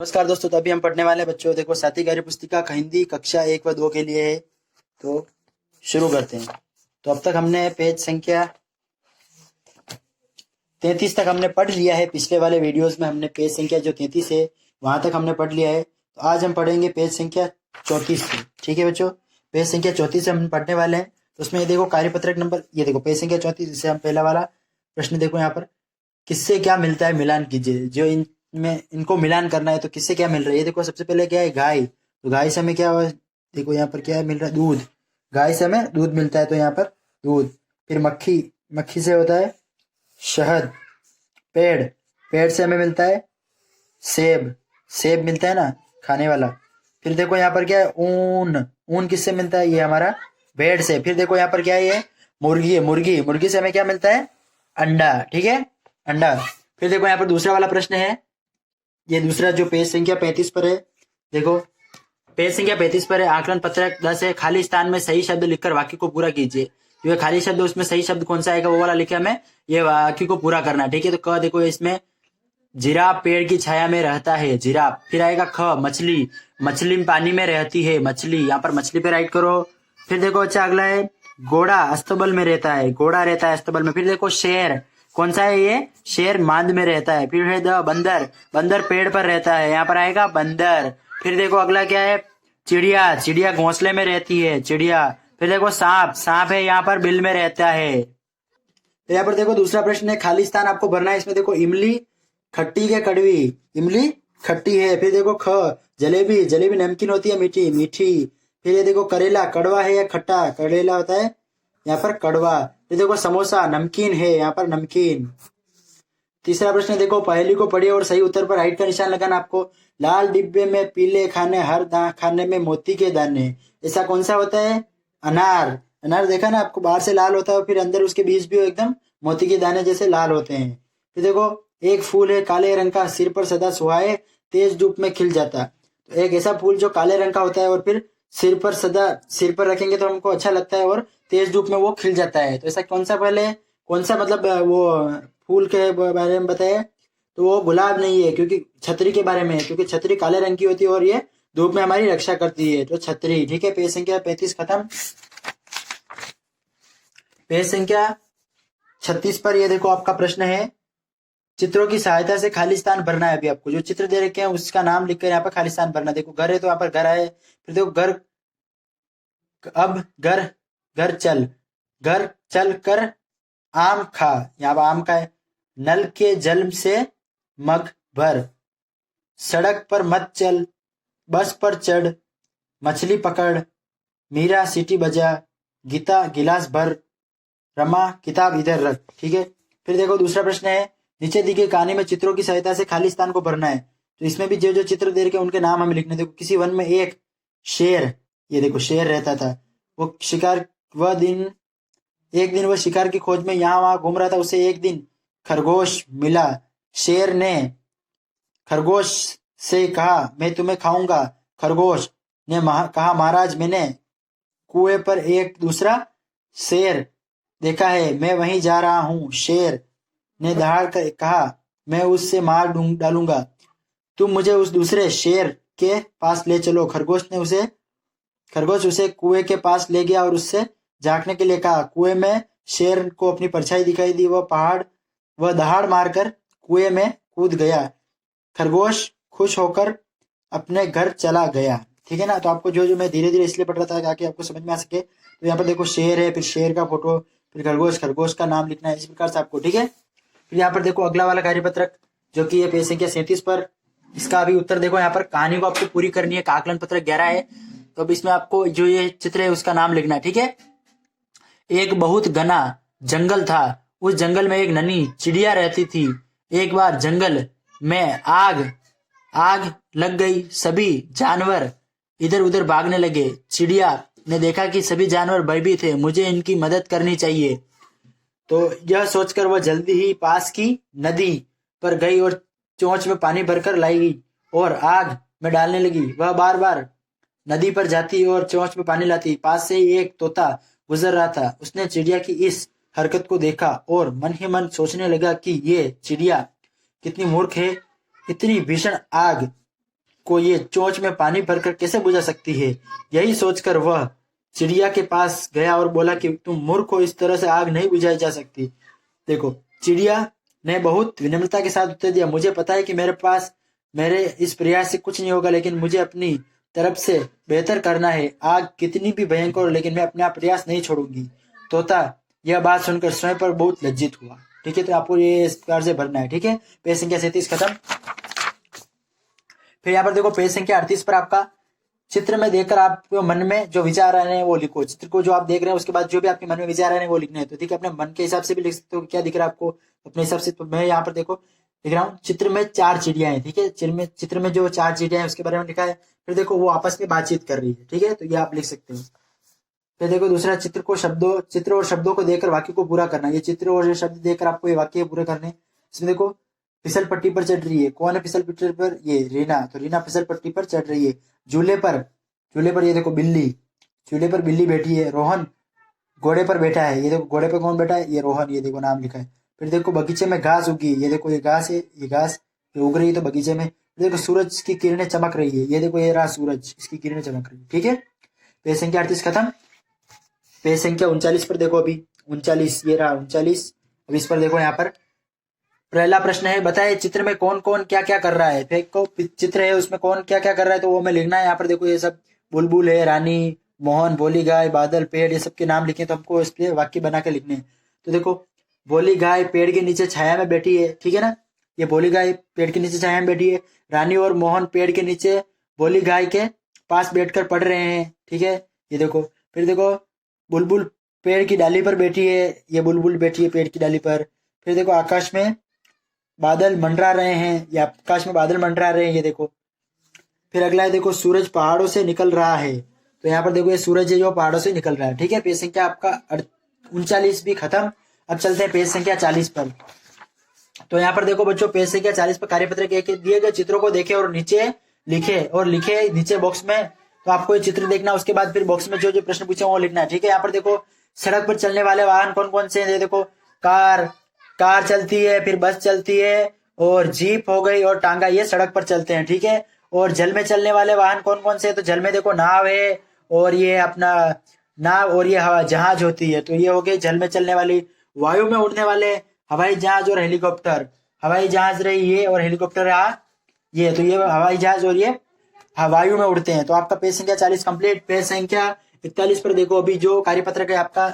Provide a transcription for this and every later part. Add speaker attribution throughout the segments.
Speaker 1: नमस्कार दोस्तों। तो अभी हम पढ़ने वाले हैं बच्चों, देखो साथी कार्य पुस्तिका हिंदी कक्षा 1 व 2 के लिए है। तो शुरू करते हैं। तो अब तक हमने पेज संख्या 33 तक हमने पढ़ लिया है। पिछले वाले वीडियोस में हमने पेज संख्या जो 33 है वहां तक हमने पढ़ लिया है। तो आज हम पढ़ेंगे पेज संख्या 34 से। ठीक है बच्चों, पेज संख्या 34 से हम पढ़ने वाले हैं। तो उसमें ये देखो कार्यपत्रक नंबर, ये देखो पेज संख्या 34 से हम पहला वाला प्रश्न देखो यहाँ पर, किससे क्या मिलता है मिलान कीजिए। जो इनमें इनको मिलान करना है तो किससे क्या मिल रहा है। ये देखो सबसे पहले क्या है, गाय। तो गाय से हमें क्या हुआ, देखो यहाँ पर क्या मिल रहा है, दूध। गाय से हमें दूध मिलता है तो यहाँ पर दूध। फिर मक्खी, मक्खी से होता है शहद। पेड़, पेड़ से हमें मिलता है सेब। सेब मिलता है ना खाने वाला। फिर देखो यहाँ पर क्या है, ऊन। ऊन किससे मिलता है, ये हमारा भेड़ से। फिर देखो यहाँ पर क्या है, ये मुर्गी है। मुर्गी, मुर्गी से हमें क्या मिलता है, अंडा। ठीक है, अंडा। फिर देखो यहाँ पर दूसरा वाला प्रश्न है, ये दूसरा जो पेज संख्या 35 पर है। देखो पेज संख्या 35 पर है, आकलन पत्रक 10 है। खाली स्थान में सही शब्द लिखकर वाक्य को पूरा कीजिए। जो खाली शब्द उसमें सही शब्द कौन सा आएगा वो वाला लिखे हमें, ये वाक्य को पूरा करना। ठीक है, तो क देखो इसमें जिराफ पेड़ की छाया में रहता है, जिराफ। फिर आएगा ख, मछली। मछली पानी में रहती है, मछली। यहाँ पर मछली पे राइट करो। फिर देखो अच्छा अगला है, घोड़ा अस्तबल में रहता है, घोड़ा रहता है अस्तबल में। फिर देखो शेर, कौन सा है ये, शेर मांद में रहता है। फिर है द, बंदर। बंदर पेड़ पर रहता है, यहाँ पर आएगा बंदर। फिर देखो अगला क्या है, चिड़िया। चिड़िया घोंसले में रहती है, चिड़िया। फिर देखो सांप, सांप है यहाँ पर बिल में रहता है। तो यहाँ पर देखो दूसरा प्रश्न है, खाली स्थान आपको भरना है। इसमें देखो इमली खट्टी के कड़वी, इमली खट्टी है। फिर देखो ख, जलेबी। जलेबी नमकीन होती है, मीठी, मीठी। फिर ये देखो करेला, कड़वा है या खट्टा, करेला होता है यहाँ पर कड़वा। फिर देखो समोसा, नमकीन है, यहाँ पर नमकीन। तीसरा प्रश्न देखो, पहेली को पढ़िए और सही उत्तर पर राइट का निशान लगाना आपको। लाल डिब्बे में पीले खाने, हर खाने में मोती के दाने। ऐसा कौन सा होता है, अनार। अनार देखा ना आपको, बाहर से लाल होता है फिर अंदर उसके बीज भी एकदम मोती के दाने जैसे लाल होते हैं। फिर देखो एक फूल है काले रंग का, सिर पर सदा सुहाए, तेज धूप में खिल जाता। तो एक ऐसा फूल जो काले रंग का होता है और फिर सिर पर सदा, सिर पर रखेंगे तो हमको अच्छा लगता है और तेज धूप में वो खिल जाता है। तो ऐसा कौन सा फल है, कौन सा मतलब वो फूल के बारे में बताए। तो वो गुलाब नहीं है, क्योंकि छतरी के बारे में है, क्योंकि छतरी काले रंग की होती है और ये धूप में हमारी रक्षा करती है, तो छतरी। ठीक है, पेज संख्या 35 खत्म। पेज संख्या 36 पर ये देखो आपका प्रश्न है, चित्रों की सहायता से खाली स्थान भरना है। अभी आपको जो चित्र दे रखे हैं उसका नाम लिखकर यहाँ पर खाली स्थान भरना। देखो घर है तो यहाँ पर घर है। फिर देखो घर, अब घर, घर चल कर आम खा, यहाँ पर आम का है। नल के जल से मग भर, सड़क पर मत चल, बस पर चढ़, मछली पकड़, मीरा सीटी बजा, गीता गिलास भर, रमा किताब इधर रख। ठीक है, फिर देखो दूसरा प्रश्न है, नीचे दी गई कहानी में चित्रों की सहायता से खाली स्थान को भरना है। तो इसमें भी जो जो चित्र दे रखे उनके नाम हमें लिखने। देखो किसी वन में एक शेर, ये देखो शेर रहता था, वो शिकार, वह दिन, एक दिन वह शिकार की खोज में यहाँ वहां घूम रहा था। उसे एक दिन खरगोश मिला। शेर ने खरगोश से कहा मैं तुम्हें खाऊंगा। खरगोश ने कहा महाराज मैंने कुएं पर एक दूसरा शेर देखा है, मैं वहीं जा रहा हूँ। शेर ने दहाड़ कर कहा मैं उससे मार डालूंगा, तुम मुझे उस दूसरे शेर के पास ले चलो। खरगोश उसे कुएं के पास ले गया और उससे झांकने के लिए कहा। कुएं में शेर को अपनी परछाई दिखाई दी। वह दहाड़ मारकर कुएं में कूद गया। खरगोश खुश होकर अपने घर चला गया। ठीक है ना, तो आपको जो जो मैं धीरे धीरे इसलिए पढ़ रहा था ताकि आपको समझ में आ सके। तो यहाँ पर देखो शेर है, फिर शेर का फोटो, फिर खरगोश, खरगोश का नाम लिखना है इस प्रकार से आपको। ठीक है, फिर यहाँ पर देखो अगला वाला कार्यपत्रक जो कि ये पेज संख्या 37 पर, इसका अभी उत्तर देखो। यहाँ पर कहानी को आपको पूरी करनी है, आकलन पत्रक 11 है। तो अब इसमें आपको जो ये चित्र है उसका नाम लिखना है। ठीक है, एक बहुत घना जंगल था, उस जंगल में एक नन्ही चिड़िया रहती थी। एक बार जंगल में आग लग गई, सभी जानवर इधर उधर भागने लगे। चिड़िया ने देखा कि सभी जानवर भयभीत थे, मुझे इनकी मदद करनी चाहिए। तो यह सोचकर वह जल्दी ही पास की नदी पर गई और चोंच में पानी भरकर लाई और आग में डालने लगी। वह बार बार नदी पर जाती और चोंच में पानी लाती। पास से ही एक तोता गुजर रहा था, उसने चिड़िया की इस हरकत को देखा और मन ही मन सोचने लगा कि ये चिड़िया कितनी मूर्ख है, इतनी भीषण आग को ये चोंच में पानी भरकर कैसे बुझा सकती है। यही सोचकर वह चिड़िया के पास गया और बोला कि तुम मूर्ख हो, इस तरह से आग नहीं बुझाई जा सकती। देखो, चिड़िया ने बहुत विनम्रता के साथ उत्तर दिया, मुझे पता है कि मेरे इस प्रयास से कुछ नहीं होगा, लेकिन मुझे अपनी तरफ से बेहतर करना है। आग कितनी भी भयंकर हो, लेकिन मैं अपना प्रयास नहीं छोड़ूंगी। तोता यह बात सुनकर स्वयं पर बहुत लज्जित हुआ। ठीक है, तो आपको ये इस प्रकार से भरना है। ठीक है, पेज संख्या 37 खत्म। फिर यहाँ पर देखो पेज संख्या 38 पर आपका चित्र में देखकर आपको मन में जो विचार आ रहे हैं वो लिखो। चित्र को जो आप देख रहे हैं उसके बाद जो भी आपके मन में विचार आ रहे हैं वो लिखने हैं। तो ठीक है, अपने मन के हिसाब से भी लिख सकते हो, क्या दिख रहा है आपको अपने हिसाब से। तो मैं यहाँ पर देखो लिख रहा हूँ, चित्र में 4 चिड़िया है। ठीक है, चित्र में जो 4 चिड़िया है उसके बारे में लिखा है। फिर देखो वो आपस में बातचीत कर रही है। ठीक है, तो ये आप लिख सकते हो। फिर देखो दूसरा, चित्र और शब्दों को देखकर वाक्य को पूरा करना। ये चित्र और शब्द देखकर आपको ये वाक्य पूरे करने। इसमें देखो, फिसल पट्टी पर चढ़ रही है, कौन है फिसल पट्टी पर, ये रीना। तो रीना फिसल पट्टी पर चढ़ रही है। झूले पर ये देखो बिल्ली, झूले पर बिल्ली बैठी है। रोहन घोड़े पर बैठा है, ये देखो घोड़े पर कौन बैठा है, ये रोहन, ये देखो नाम लिखा है। फिर देखो बगीचे में घास उगी, ये देखो ये घास है, ये घास ये उग रही है तो बगीचे में। देखो सूरज की किरणें चमक रही है, ये देखो ये रहा सूरज, इसकी किरणें चमक रही है। ठीक है, पेज संख्या 38 खत्म। पेज संख्या 39 पर देखो, अभी 39 ये रहा 39। अब इस पर देखो, यहाँ पर पहला प्रश्न है, बताए चित्र में कौन कौन क्या क्या कर रहा है। देखो चित्र है उसमें कौन क्या क्या कर रहा है तो वो हमें लिखना है। यहाँ पर देखो ये सब बुलबुल है, रानी, मोहन, भोली गाय, बादल, पेड़, ये सब के नाम लिखे तो हमको इस पे वाक्य बना के लिखने हैं। तो देखो, भोली गाय पेड़ के नीचे छाया में बैठी है। ठीक है ना, ये भोली गाय पेड़ के नीचे छाया में बैठी है। रानी और मोहन पेड़ के नीचे भोली गाय के पास बैठकर पढ़ रहे हैं। ठीक है, ये देखो। फिर देखो, बुलबुल पेड़ की डाली पर बैठी है, ये बुलबुल बैठी है पेड़ की डाली पर। फिर देखो, आकाश में बादल मंडरा रहे हैं, या आकाश में बादल मंडरा रहे हैं, ये देखो। फिर अगला है देखो, सूरज पहाड़ों से निकल रहा है। तो यहाँ पर देखो ये सूरज है जो पहाड़ों से निकल रहा है। ठीक है, पेज संख्या आपका 39 भी खत्म। अब चलते हैं पेज संख्या 40 पर। तो यहाँ पर देखो बच्चों, पेज संख्या 40 पर कार्यपत्र के दिए गए चित्रों को देखे और नीचे लिखे नीचे बॉक्स में। तो आपको ये चित्र देखना, उसके बाद फिर बॉक्स में जो जो प्रश्न पूछे वो लिखना है। ठीक है, यहाँ पर देखो, सड़क पर चलने वाले वाहन कौन कौन से हैं। देखो, कार चलती है, फिर बस चलती है, और जीप हो गई, और टांगा, ये सड़क पर चलते हैं। ठीक है, और जल में चलने वाले वाहन कौन कौन से हैं। तो जल में देखो नाव है, और ये अपना नाव, और ये हवा जहाज होती है। तो ये हो गए जल में चलने वाली। वायु में उड़ने वाले हवाई जहाज और हेलीकॉप्टर। हवाई जहाज रही ये, और हेलीकॉप्टर रहा ये। तो ये हवाई जहाज और ये वायु में उड़ते हैं। तो आपका पेज संख्या 40 कंप्लीट। पेज संख्या 41 पर देखो, अभी जो कार्यपत्रक है आपका,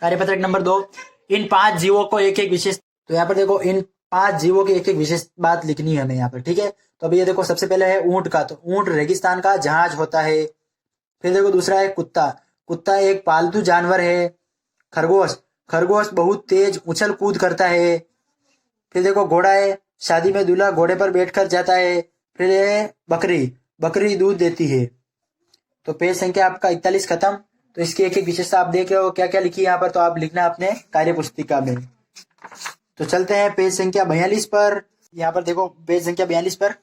Speaker 1: कार्यपत्रक नंबर 2, इन 5 जीवों को एक एक विशेष। तो यहाँ पर देखो, इन 5 जीवों की एक एक विशेष बात लिखनी है हमें यहाँ पर। ठीक है, तो अभी ये देखो, सबसे पहले है ऊंट का। तो ऊंट रेगिस्तान का जहाज होता है। फिर देखो दूसरा है कुत्ता एक पालतू जानवर है। खरगोश बहुत तेज उछल कूद करता है। फिर देखो घोड़ा है, शादी में दूल्हा घोड़े पर बैठकर जाता है। फिर है बकरी दूध देती है। तो पेज संख्या आपका 41 खत्म। तो इसकी एक एक विशेषता आप देख रहे हो क्या क्या लिखी है यहाँ पर, तो आप लिखना अपने कार्य पुस्तिका में। तो चलते हैं पेज संख्या 42 पर। यहाँ पर देखो, पेज संख्या 42 पर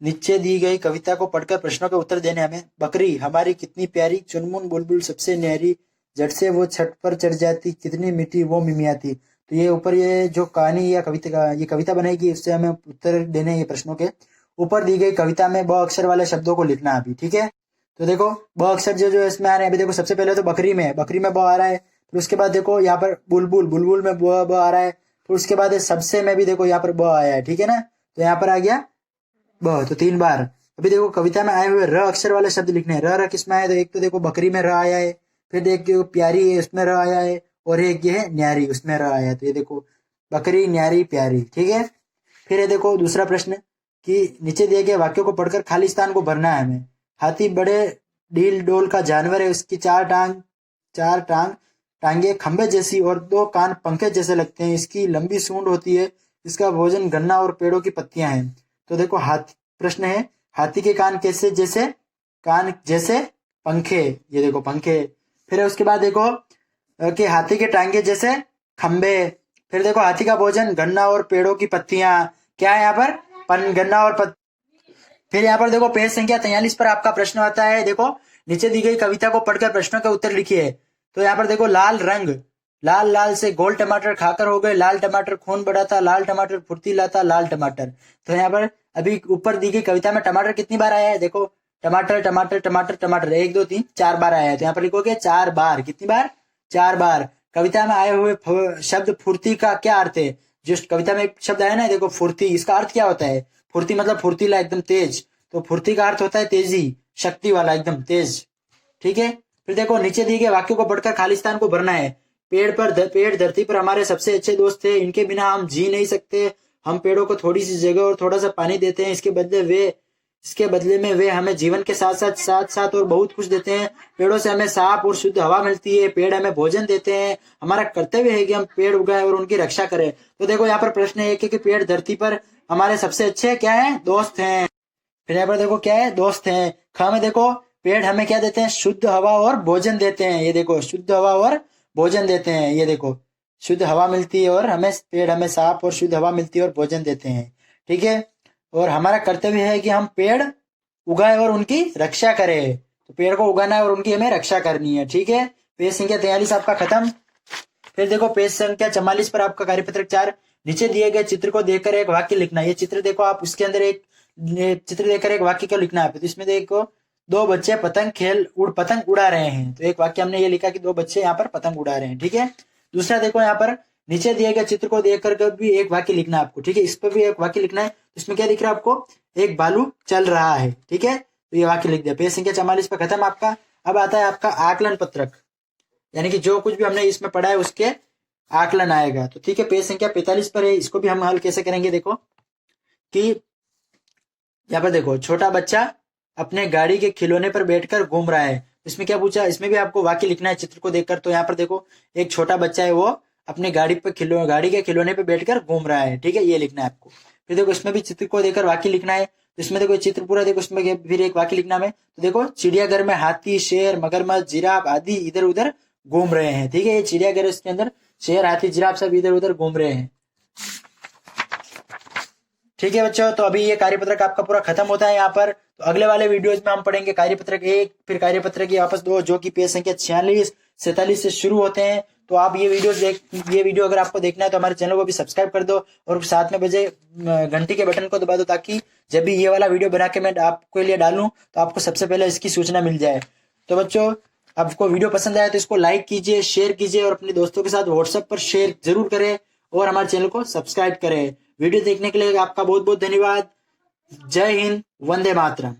Speaker 1: नीचे दी गई कविता को पढ़कर प्रश्नों के उत्तर देने हमें। बकरी हमारी कितनी प्यारी, चुनमुन बुलबुल सबसे न्यारी, झट से वो छत पर चढ़ जाती, कितनी मीठी वो मिमियाती। तो ये ऊपर ये जो कहानी या कविता बनाएगी, उससे हमें उत्तर देने ये प्रश्नों के। ऊपर दी गई कविता में ब अक्षर वाले शब्दों को लिखना अभी। ठीक है, तो देखो ब अक्षर जो इसमें आ रहे हैं। अभी देखो, सबसे पहले तो बकरी में ब आ रहा है। फिर उसके बाद देखो यहाँ पर बुलबुल में ब आ रहा है। फिर उसके बाद सबसे में भी देखो यहाँ पर ब आया है। ठीक है ना, तो यहाँ पर आ गया ब, तो 3 बार। अभी देखो, कविता में आए हुए र अक्षर वाले शब्द लिखने हैं। र किसमें आया, तो एक तो देखो बकरी में र आया है। फिर देखो प्यारी है, उसमें र आया है। और एक ये है न्यारी, उसमें र आया है। तो ये देखो, बकरी, न्यारी, प्यारी। ठीक है, फिर ये देखो दूसरा प्रश्न कि नीचे दिए गए वाक्यों को पढ़कर खाली स्थान को भरना है हमें। हाथी बड़े ढील डोल का जानवर है, उसकी 4 टांगे खंबे जैसी और 2 कान पंखे जैसे लगते हैं, इसकी लंबी सूंड होती है, इसका भोजन गन्ना और पेड़ों की पत्तियां हैं। तो देखो, प्रश्न है, हाथी के कान जैसे पंखे, ये देखो पंखे। फिर उसके बाद देखो कि हाथी के टांगे जैसे खंबे। फिर देखो, हाथी का भोजन गन्ना और पेड़ों की पत्तियां। क्या है यहाँ पर, गन्ना और फिर यहाँ पर देखो, पेज संख्या 43 पर आपका प्रश्न आता है। देखो, नीचे दी गई कविता को पढ़कर प्रश्नों के उत्तर लिखिए। तो यहाँ पर देखो, लाल से गोल टमाटर खाकर हो गए लाल टमाटर, खून बढ़ाता लाल टमाटर, फुर्ती लाता लाल टमाटर। तो यहाँ पर अभी ऊपर दी गई कविता में टमाटर कितनी बार आया है, देखो टमाटर टमाटर टमाटर टमाटर 1 2 3 4 बार आया है, तो यहाँ पर लिखोगे 4 बार, कितनी बार, 4 बार। कविता में आए हुए शब्द फुर्ती का क्या अर्थ है, जो कविता में एक शब्द आया ना, देखो फुर्ती, इसका अर्थ क्या होता है, फुर्ती मतलब फुर्तीला, एकदम तेज, तो फुर्ती का अर्थ होता है तेजी, शक्ति वाला, एकदम तेज, ठीक है। फिर देखो नीचे दिए गए वाक्यों को पढ़कर खाली स्थान को भरना है। पेड़ धरती पर हमारे सबसे अच्छे दोस्त थे, इनके बिना हम जी नहीं सकते, हम पेड़ों को थोड़ी सी जगह और थोड़ा सा पानी देते हैं, इसके बदले में वे हमें जीवन के साथ साथ और बहुत कुछ देते हैं। पेड़ों से हमें साफ और शुद्ध हवा मिलती है, पेड़ हमें भोजन देते हैं, हमारा कर्तव्य है कि हम पेड़ उगाएं और उनकी रक्षा करें। तो देखो यहाँ पर प्रश्न एक है कि पेड़ धरती पर हमारे सबसे अच्छे क्या है, दोस्त हैं। फिर यहाँ पर देखो क्या है, दोस्त हैं। ख में देखो पेड़ हमें क्या देते हैं, शुद्ध हवा और भोजन देते हैं, ये देखो शुद्ध हवा और भोजन देते हैं, ये देखो शुद्ध हवा मिलती है और पेड़ हमें साफ और शुद्ध हवा मिलती है और भोजन देते हैं, ठीक है। और हमारा कर्तव्य है कि हम पेड़ उगाए और उनकी रक्षा करें, तो पेड़ को उगाना है और उनकी हमें रक्षा करनी है, ठीक है। पेज संख्या 43 आपका खत्म। फिर देखो पेज संख्या 44 पर आपका कार्यपत्रक 4, नीचे दिए गए चित्र को देखकर एक वाक्य लिखना। ये चित्र देखो आप, उसके अंदर एक चित्र देखकर एक वाक्य क्यों लिखना है, तो इसमें देखो 2 बच्चे पतंग उड़ा रहे हैं, तो एक वाक्य हमने ये लिखा कि 2 बच्चे यहाँ पर पतंग उड़ा रहे हैं, ठीक है। दूसरा देखो यहाँ पर नीचे दिए गए चित्र को देखकर भी एक वाक्य लिखना है आपको, ठीक है। इस पर भी एक वाक्य लिखना है, इसमें क्या दिख रहा है आपको, एक भालू चल रहा है, ठीक है। तो ये वाक्य लिख दिया। पेज संख्या 44 पर खत्म आपका। अब आता है आपका आकलन पत्रक, यानी कि जो कुछ भी हमने इसमें पढ़ा है उसके आकलन आएगा, तो ठीक है। पेज संख्या 45 पर है, इसको भी हम हल कैसे करेंगे, देखो कि यहाँ पर देखो छोटा बच्चा अपने गाड़ी के खिलौने पर बैठकर घूम रहा है, इसमें क्या पूछा, इसमें भी आपको वाक्य लिखना है चित्र को देखकर। तो यहाँ पर देखो एक छोटा बच्चा है, वो अपने गाड़ी के खिलौने पर बैठकर घूम रहा है, ठीक है, ये लिखना है आपको। फिर देखो इसमें भी चित्र को देखकर वाक्य लिखना है, तो इसमें देखो चित्र पूरा देखो, इसमें फिर एक वाक्य लिखना है। तो देखो चिड़ियाघर में हाथी, शेर, मगरमच्छ, जिराफ आदि इधर उधर घूम रहे हैं, ठीक है। ये चिड़ियाघर, इसके अंदर शेर, हाथी, जिराफ सब इधर उधर घूम रहे हैं, ठीक है बच्चों। तो अभी ये कार्यपत्रक आपका पूरा खत्म होता है यहाँ पर। तो अगले वाले वीडियोज में हम पढ़ेंगे कार्यपत्रक 1, फिर कार्यपत्रक की वापस 2, जो कि पेज संख्या 46 47 से शुरू होते हैं। तो आप ये वीडियो अगर आपको देखना है तो हमारे चैनल को भी सब्सक्राइब कर दो और साथ में बजे घंटी के बटन को दबा दो, ताकि जब भी ये वाला वीडियो बना के मैं आपके लिए डालूं तो आपको सबसे पहले इसकी सूचना मिल जाए। तो बच्चों आपको वीडियो पसंद आया तो इसको लाइक कीजिए, शेयर कीजिए और अपने दोस्तों के साथ व्हाट्सएप पर शेयर जरूर करें और हमारे चैनल को सब्सक्राइब करें। वीडियो देखने के लिए आपका बहुत बहुत धन्यवाद। जय हिंद, वंदे मातरम।